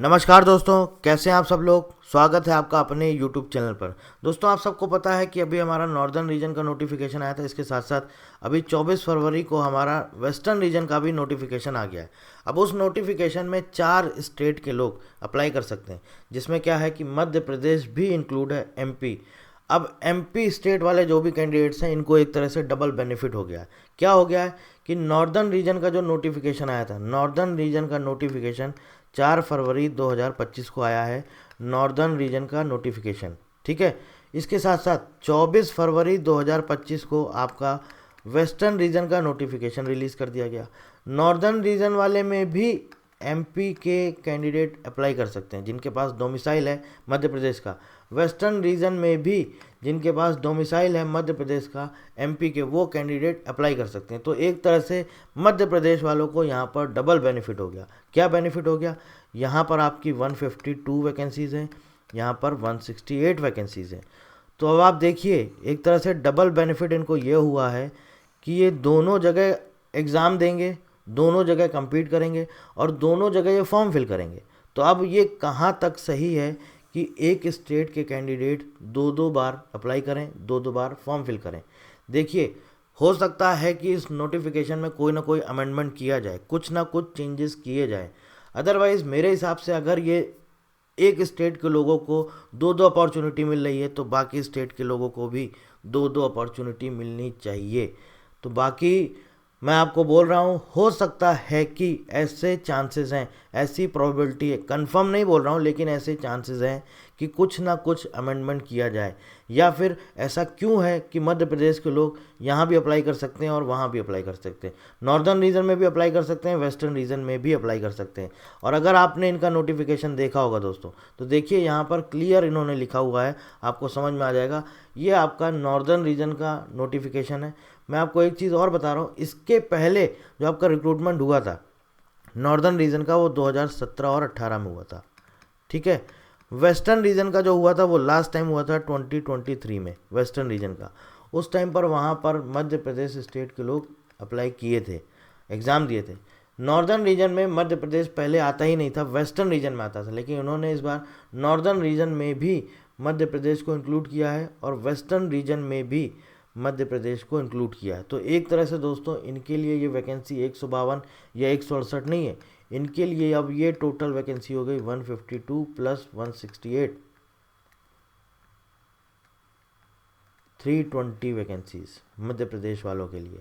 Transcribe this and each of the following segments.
नमस्कार दोस्तों, कैसे हैं आप सब लोग। स्वागत है आपका अपने यूट्यूब चैनल पर। दोस्तों, आप सबको पता है कि अभी हमारा नॉर्दर्न रीजन का नोटिफिकेशन आया था। इसके साथ साथ अभी 24 फरवरी को हमारा वेस्टर्न रीजन का भी नोटिफिकेशन आ गया है। अब उस नोटिफिकेशन में 4 स्टेट के लोग अप्लाई कर सकते हैं, जिसमें क्या है कि मध्य प्रदेश भी इंक्लूड है, एमपी। अब एमपी स्टेट वाले जो भी कैंडिडेट्स हैं, इनको एक तरह से डबल बेनिफिट हो गया है। क्या हो गया है कि नॉर्दर्न रीजन का जो नोटिफिकेशन आया था, नॉर्दर्न रीजन का नोटिफिकेशन 4 फरवरी 2025 को आया है, नॉर्दर्न रीजन का नोटिफिकेशन। ठीक है, इसके साथ साथ 24 फरवरी 2025 को आपका वेस्टर्न रीजन का नोटिफिकेशन रिलीज़ कर दिया गया। नॉर्दर्न रीजन वाले में भी एमपी के कैंडिडेट अप्लाई कर सकते हैं, जिनके पास डोमिसाइल है मध्य प्रदेश का। वेस्टर्न रीजन में भी जिनके पास डोमिसाइल है मध्य प्रदेश का, एमपी के, वो कैंडिडेट अप्लाई कर सकते हैं। तो एक तरह से मध्य प्रदेश वालों को यहाँ पर डबल बेनिफिट हो गया। क्या बेनिफिट हो गया? यहाँ पर आपकी 152 वैकेंसीज़ हैं, यहाँ पर 168 वैकेंसीज़ हैं। तो अब आप देखिए, एक तरह से डबल बेनिफिट इनको ये हुआ है कि ये दोनों जगह एग्ज़ाम देंगे, दोनों जगह compete करेंगे और दोनों जगह ये फॉर्म फिल करेंगे। तो अब ये कहाँ तक सही है कि एक स्टेट के कैंडिडेट दो दो बार अप्लाई करें, दो दो बार फॉर्म फिल करें। देखिए, हो सकता है कि इस नोटिफिकेशन में कोई ना कोई अमेंडमेंट किया जाए, कुछ ना कुछ चेंजेस किए जाए। अदरवाइज़ मेरे हिसाब से अगर ये एक स्टेट के लोगों को दो दो अपॉर्चुनिटी मिल रही है, तो बाकी स्टेट के लोगों को भी दो दो अपॉर्चुनिटी मिलनी चाहिए। तो बाकी मैं आपको बोल रहा हूँ, हो सकता है कि ऐसे चांसेस हैं, ऐसी प्रोबेबिलिटी है, कंफर्म नहीं बोल रहा हूँ, लेकिन ऐसे चांसेस हैं कि कुछ ना कुछ अमेंडमेंट किया जाए। या फिर ऐसा क्यों है कि मध्य प्रदेश के लोग यहाँ भी अप्लाई कर सकते हैं और वहाँ भी अप्लाई कर सकते हैं, नॉर्दर्न रीजन में भी अप्लाई कर सकते हैं, वेस्टर्न रीजन में भी अप्लाई कर सकते हैं। और अगर आपने इनका नोटिफिकेशन देखा होगा दोस्तों, तो देखिए यहाँ पर क्लियर इन्होंने लिखा हुआ है, आपको समझ में आ जाएगा। ये आपका नॉर्दर्न रीजन का नोटिफिकेशन है। मैं आपको एक चीज़ और बता रहा हूँ, इसके पहले जो आपका रिक्रूटमेंट हुआ था नॉर्दर्न रीजन का, वो 2017 और 18 में हुआ था। ठीक है, वेस्टर्न रीजन का जो हुआ था वो लास्ट टाइम हुआ था 2023 में, वेस्टर्न रीजन का। उस टाइम पर वहाँ पर मध्य प्रदेश स्टेट के लोग अप्लाई किए थे, एग्ज़ाम दिए थे। नॉर्दर्न रीजन में मध्य प्रदेश पहले आता ही नहीं था, वेस्टर्न रीजन में आता था, लेकिन उन्होंने इस बार नॉर्दर्न रीजन में भी मध्य प्रदेश को इंक्लूड किया है और वेस्टर्न रीजन में भी मध्य प्रदेश को इंक्लूड किया है। तो एक तरह से दोस्तों, इनके लिए ये वैकेंसी 152 या 168 नहीं है, इनके लिए अब ये टोटल वैकेंसी हो गई 152 प्लस 168, 320 वैकेंसीज मध्य प्रदेश वालों के लिए।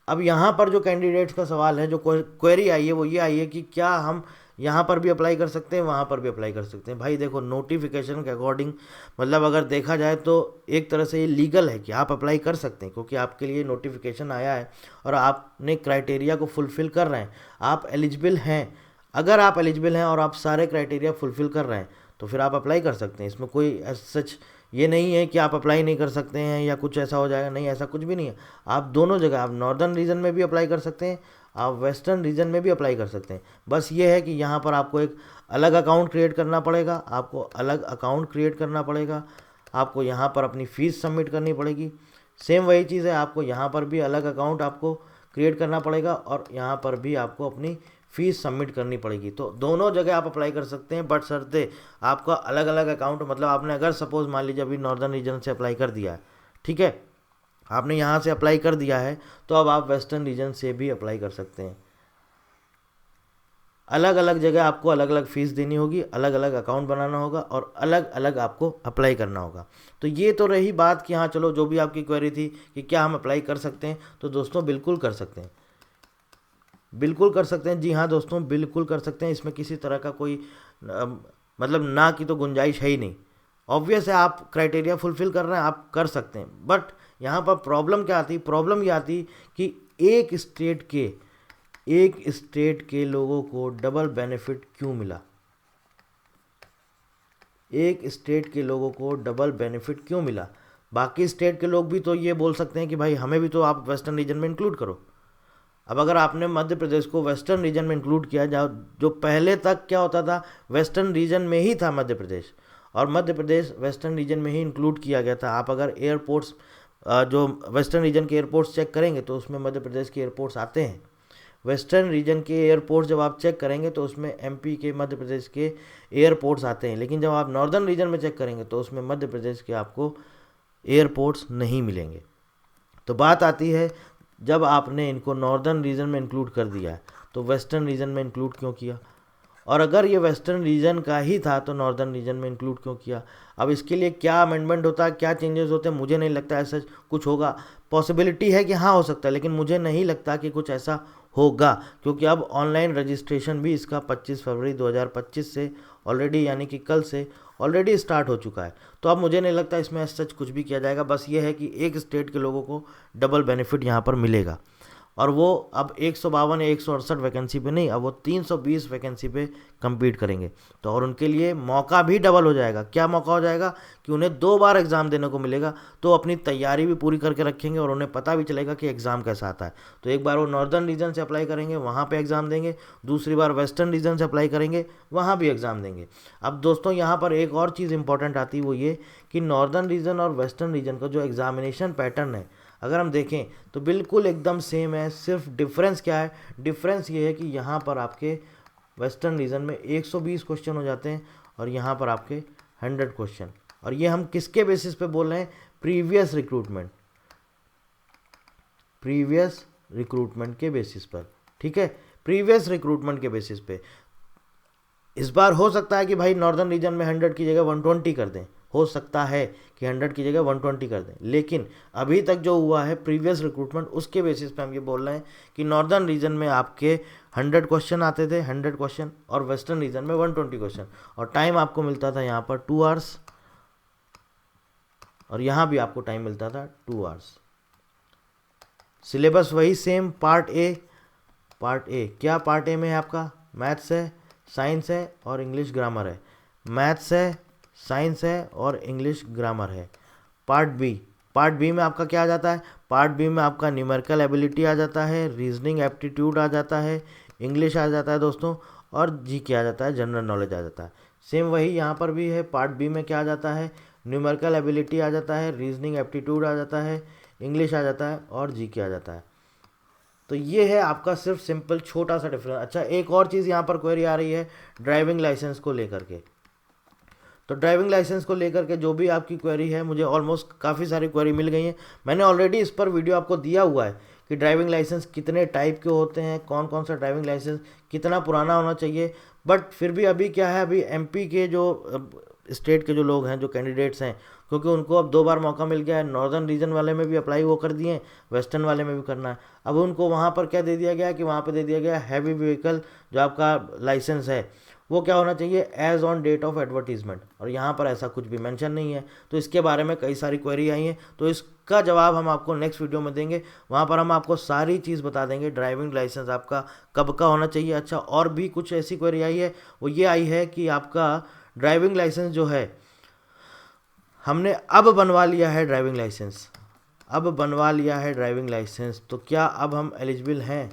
अब यहाँ पर जो कैंडिडेट्स का सवाल है, जो क्वेरी आई है, वो ये आई है कि क्या हम यहाँ पर भी अप्लाई कर सकते हैं, वहाँ पर भी अप्लाई कर सकते हैं। भाई देखो, नोटिफिकेशन के अकॉर्डिंग, मतलब अगर देखा जाए तो एक तरह से ये लीगल है कि आप अप्लाई कर सकते हैं, क्योंकि आपके लिए नोटिफिकेशन आया है और आपने क्राइटेरिया को फुलफ़िल कर रहे हैं, आप एलिजिबल हैं। अगर आप एलिजिबल हैं और आप सारे क्राइटेरिया फुलफ़िल कर रहे हैं, तो फिर आप अप्लाई कर सकते हैं। इसमें कोई सच ये नहीं है कि आप अप्लाई नहीं कर सकते हैं या कुछ ऐसा हो जाएगा, नहीं, ऐसा कुछ भी नहीं है। आप दोनों जगह, आप नॉर्दर्न रीजन में भी अप्लाई कर सकते हैं, आप वेस्टर्न रीजन में भी अप्लाई कर सकते हैं। बस ये है कि यहाँ पर आपको एक अलग अकाउंट क्रिएट करना पड़ेगा, आपको अलग अकाउंट क्रिएट करना पड़ेगा, आपको यहाँ पर अपनी फ़ीस सबमिट करनी पड़ेगी। सेम वही चीज़ है, आपको यहाँ पर भी अलग अकाउंट आपको क्रिएट करना पड़ेगा और यहाँ पर भी आपको अपनी फ़ीस सबमिट करनी पड़ेगी। तो दोनों जगह आप अप्लाई कर सकते हैं, बट शर्ते आपका अलग अलग अकाउंट, मतलब आपने अगर सपोज़ मान लीजिए अभी नॉर्दर्न रीजन से अप्लाई कर दिया है, ठीक है, आपने यहाँ से अप्लाई कर दिया है, तो अब आप वेस्टर्न रीजन से भी अप्लाई कर सकते हैं। अलग अलग जगह आपको अलग अलग फ़ीस देनी होगी, अलग अलग अकाउंट बनाना होगा और अलग अलग आपको अप्लाई करना होगा। तो ये तो रही बात कि हाँ चलो, जो भी आपकी क्वेरी थी कि क्या हम अप्लाई कर सकते हैं, तो दोस्तों बिल्कुल कर सकते हैं, बिल्कुल कर सकते हैं। जी हाँ दोस्तों, बिल्कुल कर सकते हैं। इसमें किसी तरह का कोई मतलब ना की तो गुंजाइश है ही नहीं। ऑब्वियस है, आप क्राइटेरिया फुलफ़िल कर रहे हैं, आप कर सकते हैं। बट यहाँ पर प्रॉब्लम क्या आती? प्रॉब्लम ये आती कि एक स्टेट के लोगों को डबल बेनिफिट क्यों मिला? एक स्टेट के लोगों को डबल बेनिफिट क्यों मिला? बाकी स्टेट के लोग भी तो ये बोल सकते हैं कि भाई हमें भी तो आप वेस्टर्न रीजन में इंक्लूड करो। अब अगर आपने मध्य प्रदेश को वेस्टर्न रीजन में इंक्लूड किया, जो पहले तक क्या होता था, वेस्टर्न रीजन में ही था मध्य प्रदेश, और मध्य प्रदेश वेस्टर्न रीजन में ही इंक्लूड किया गया था। आप अगर एयरपोर्ट्स, जो वेस्टर्न रीजन के एयरपोर्ट्स चेक करेंगे, तो उसमें मध्य प्रदेश के एयरपोर्ट्स आते हैं। वेस्टर्न रीजन के एयरपोर्ट जब आप चेक करेंगे तो उसमें एमपी के, मध्य प्रदेश के एयरपोर्ट्स आते हैं, लेकिन जब आप नॉर्दर्न रीजन में चेक करेंगे तो उसमें मध्य प्रदेश के आपको एयरपोर्ट्स नहीं मिलेंगे। तो बात आती है, जब आपने इनको नॉर्दर्न रीजन में इंक्लूड कर दिया है तो वेस्टर्न रीजन में इंक्लूड क्यों किया, और अगर ये वेस्टर्न रीजन का ही था तो नॉर्दर्न रीजन में इंक्लूड क्यों किया। अब इसके लिए क्या अमेंडमेंट होता है, क्या चेंजेस होते हैं, मुझे नहीं लगता ऐसा कुछ होगा। पॉसिबिलिटी है कि हाँ हो सकता है, लेकिन मुझे नहीं लगता कि कुछ ऐसा होगा, क्योंकि अब ऑनलाइन रजिस्ट्रेशन भी इसका 25 फरवरी 2025 से ऑलरेडी, यानी कि कल से ऑलरेडी स्टार्ट हो चुका है। तो अब मुझे नहीं लगता इसमें सच कुछ भी किया जाएगा। बस ये है कि एक स्टेट के लोगों को डबल बेनिफिट यहाँ पर मिलेगा, और वो अब 152 या 168 वैकेंसी पे नहीं, अब वो 320 वैकेंसी पे compete करेंगे। तो और उनके लिए मौका भी डबल हो जाएगा। क्या मौका हो जाएगा कि उन्हें 2 बार एग्ज़ाम देने को मिलेगा, तो अपनी तैयारी भी पूरी करके रखेंगे और उन्हें पता भी चलेगा कि एग्ज़ाम कैसा आता है। तो एक बार वो नॉर्दर्न रीजन से अप्लाई करेंगे, वहाँ पर एग्ज़ाम देंगे, दूसरी बार वेस्टर्न रीजन से अप्लाई करेंगे, वहाँ भी एग्ज़ाम देंगे। अब दोस्तों यहाँ पर एक और चीज़ इंपॉर्टेंट आती है, वो ये कि नॉर्दर्न रीजन और वेस्टर्न रीजन का जो एग्ज़ामिनेशन पैटर्न है, अगर हम देखें तो बिल्कुल एकदम सेम है। सिर्फ डिफरेंस क्या है, डिफरेंस ये है कि यहाँ पर आपके वेस्टर्न रीजन में 120 क्वेश्चन हो जाते हैं और यहाँ पर आपके 100 क्वेश्चन। और ये हम किसके बेसिस पे बोल रहे हैं, प्रीवियस रिक्रूटमेंट के बेसिस पर, ठीक है, प्रीवियस रिक्रूटमेंट के बेसिस पे। इस बार हो सकता है कि भाई नॉर्दर्न रीजन में 100 की जगह 120 कर दें, हो सकता है कि 100 की जगह 120 कर दें, लेकिन अभी तक जो हुआ है प्रीवियस रिक्रूटमेंट, उसके बेसिस पे हम ये बोल रहे हैं कि नॉर्दर्न रीजन में आपके 100 क्वेश्चन आते थे, 100 क्वेश्चन, और वेस्टर्न रीजन में 120 क्वेश्चन, और टाइम आपको मिलता था यहाँ पर 2 आवर्स, और यहाँ भी आपको टाइम मिलता था 2 आवर्स। सिलेबस वही सेम। पार्ट ए क्या, पार्ट ए में है आपका मैथ्स है, साइंस है और इंग्लिश ग्रामर है। मैथ्स है, साइंस है और इंग्लिश ग्रामर है। पार्ट बी में आपका क्या आ जाता है, पार्ट बी में आपका न्यूमेरिकल एबिलिटी आ जाता है, रीजनिंग एप्टीट्यूड आ जाता है, इंग्लिश आ जाता है दोस्तों, और जीके आ जाता है, जनरल नॉलेज आ जाता है। सेम वही यहाँ पर भी है। पार्ट बी में क्या आ जाता है, न्यूमेरिकल एबिलिटी आ जाता है, रीजनिंग एप्टीट्यूड आ जाता है, इंग्लिश आ जाता है और जीके आ जाता है। तो ये है आपका सिर्फ सिंपल छोटा सा डिफरेंस। अच्छा, एक और चीज़ यहाँ पर क्वेरी आ रही है ड्राइविंग लाइसेंस को लेकर के। तो ड्राइविंग लाइसेंस को लेकर के जो भी आपकी क्वेरी है, मुझे ऑलमोस्ट काफ़ी सारी क्वेरी मिल गई है। मैंने ऑलरेडी इस पर वीडियो आपको दिया हुआ है कि ड्राइविंग लाइसेंस कितने टाइप के होते हैं, कौन कौन सा ड्राइविंग लाइसेंस कितना पुराना होना चाहिए। बट फिर भी अभी क्या है, अभी एमपी के जो स्टेट के जो लोग हैं, जो कैंडिडेट्स हैं, क्योंकि उनको अब 2 बार मौका मिल गया है, नॉर्दर्न रीजन वाले में भी अप्लाई वो कर दिए, वेस्टर्न वाले में भी करना है। अब उनको वहाँ पर क्या दे दिया गया कि वहाँ पर दे दिया गया हैवी व्हीकल जो आपका लाइसेंस है वो क्या होना चाहिए, age on date of advertisement, और यहाँ पर ऐसा कुछ भी मेंशन नहीं है। तो इसके बारे में कई सारी क्वेरी आई हैं, तो इसका जवाब हम आपको नेक्स्ट वीडियो में देंगे। वहाँ पर हम आपको सारी चीज़ बता देंगे, ड्राइविंग लाइसेंस आपका कब का होना चाहिए। अच्छा, और भी कुछ ऐसी क्वेरी आई है, वो ये आई है कि आपका ड्राइविंग लाइसेंस जो है, हमने अब बनवा लिया है ड्राइविंग लाइसेंस, तो क्या अब हम एलिजिबल हैं।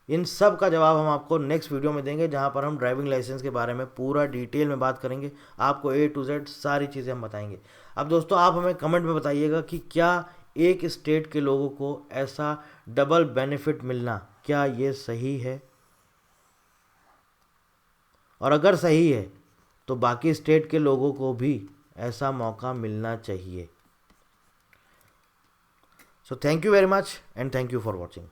इन सब का जवाब हम आपको नेक्स्ट वीडियो में देंगे, जहां पर हम ड्राइविंग लाइसेंस के बारे में पूरा डिटेल में बात करेंगे। आपको A to Z सारी चीज़ें हम बताएंगे। अब दोस्तों आप हमें कमेंट में बताइएगा कि क्या एक स्टेट के लोगों को ऐसा डबल बेनिफिट मिलना, क्या ये सही है, और अगर सही है तो बाकी स्टेट के लोगों को भी ऐसा मौका मिलना चाहिए। So thank you very much and thank you for watching.